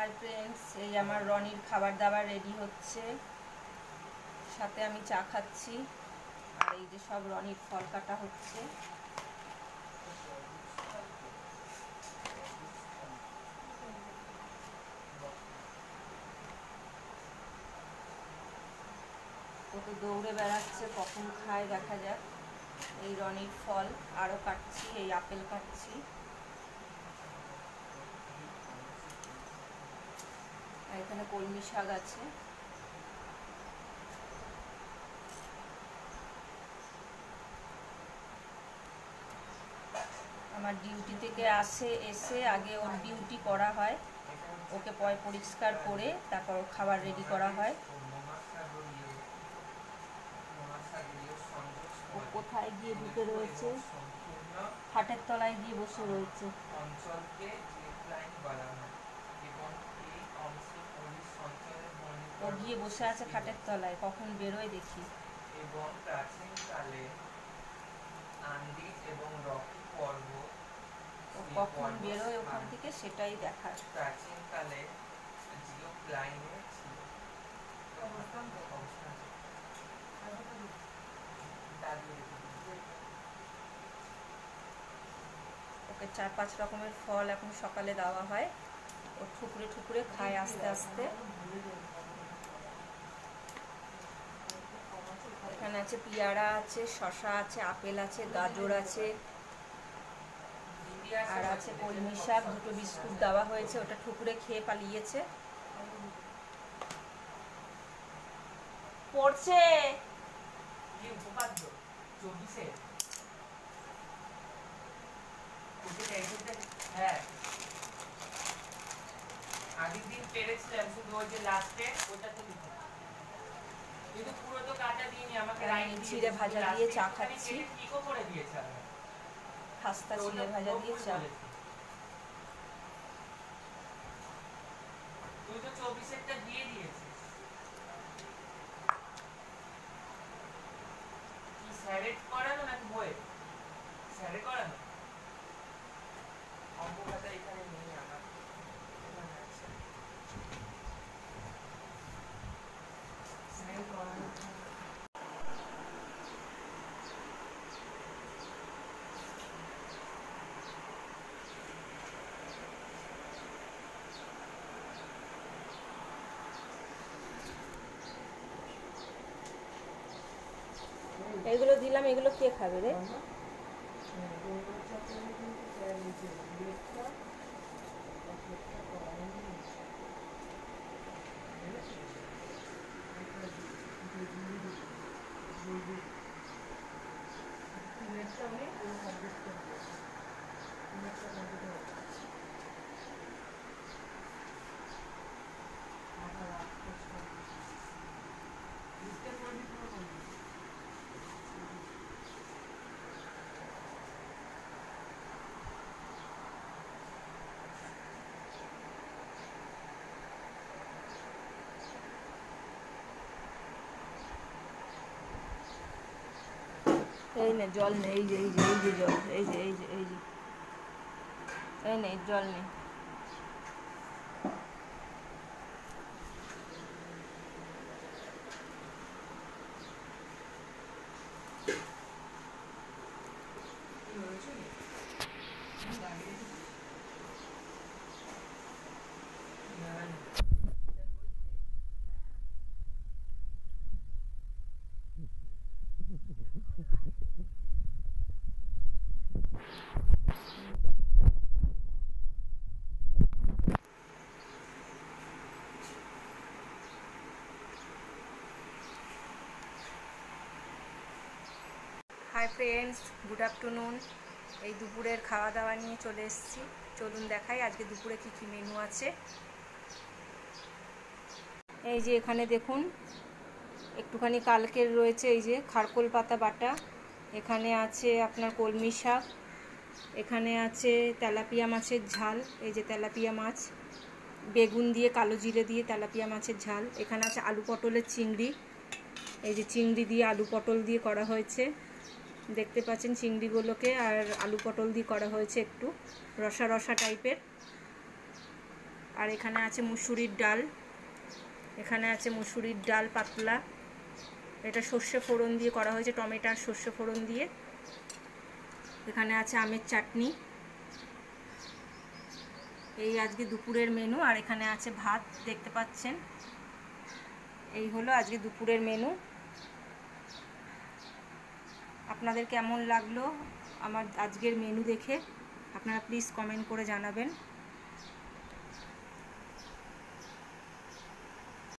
Hi friends, এই আমার রনির খাবার দাবার রেডি হচ্ছে, সাথে আমি চা খাচ্ছি। আর এই যে সব রনির ফল কাটা হচ্ছে। ও তো দৌড়ে বেড়াচ্ছে, কখন খায় দেখা যাক। এই রনির ফল আরও কাটছি, এই আপেল কাটছি। আর এখানে কলমি শাক আছে। আমার ডিউটি থেকে এসে আগে ওর ডিউটি করা হয়, ওকে পরিষ্কার করে তারপর খাবার রেডি করা হয়। ও কোথায় গিয়ে ঢুকে রয়েছে? খাটের তলায় গিয়ে বসে রয়েছে। ও গিয়ে বসে আছে খাটের তলায়, কখন বেরোয় দেখি। এবং প্রাচীনকালে আন্দিজ এবং রকি পর্বত কখন বেরোয় ওখান থেকে সেটাই দেখার। প্রাচীনকালে জিওপ্লাইনে ছিল। ওকে 4-5 রকমের ফল এখন সকালে দেওয়া হয়, ও ঠুকরে ঠুকরে খায় আস্তে আস্তে। এখানে আছে পেয়ারা আছে, শশা আছে, আপেল আছে, গাজর আছে, আর আছে কলমি শাক। 2টো বিস্কুট দেওয়া হয়েছে, ওটা ঠুকরে খেয়ে পালিয়েছে। পড়ছে হ্যাঁ, আগের দিন পেরেছিলাম, শুধু ওই যে লাস্টে ওটাতে লিখে, কিন্তু পুরো তো কাটা দিইনি। আমাকে চিড়ে ভাজা দিয়ে চা খাচ্ছি। টিকো করে দিয়েছে আমাকে, খাস্তা চিড়ে ভাজা দিয়ে চা। তুই তো 24-এরটা দিয়ে দিয়েছিস। কি স্যারেট করানো নাকি বই? স্যারে করানো অঙ্ক খাতা এখানে নেই আমার, এখানে আছে স্যারে করানো। এগুলো দিলাম, এগুলো কে খাবে রে? এই নে জল নেই, এই যে এই যে এই যে জল, এই যে এই যে এই যে এই নে জল নেই। Hi friends, good afternoon. এই দুপুরের খাওয়া দাওয়া নিয়ে চলে এসেছি, চলুন দেখাই আজকে দুপুরে কী কী মেনু আছে। এই যে এখানে দেখুন, একটুখানি কালকের রয়েছে, এই যে খারকোল পাতা বাটা, এখানে আছে আপনার কলমি শাক, এখানে আছে তেলাপিয়া মাছের ঝাল, এই যে তেলাপিয়া মাছ, বেগুন দিয়ে কালো জিরে দিয়ে তেলাপিয়া মাছের ঝাল, এখানে আছে আলু পটলের চিংড়ি, এই যে চিংড়ি দিয়ে আলু পটল দিয়ে করা হয়েছে, দেখতে পাচ্ছেন চিংড়িগুলোকে, আর আলু পটল দিয়ে করা হয়েছে একটু রসা রসা টাইপের। আর এখানে আছে মুসুরির ডাল, এখানে আছে মুসুরির ডাল পাতলা, এটা সর্ষে ফোড়ন দিয়ে করা হয়েছে, টমেটো আর সর্ষে ফোড়ন দিয়ে। এখানে আছে আমের চাটনি। এই আজকে দুপুরের মেনু। আর এখানে আছে ভাত, দেখতে পাচ্ছেন। এই হলো আজকে দুপুরের মেনু। আপনাদের কেমন লাগলো আমার আজকের মেনু দেখে আপনারা প্লিজ কমেন্ট করে জানাবেন।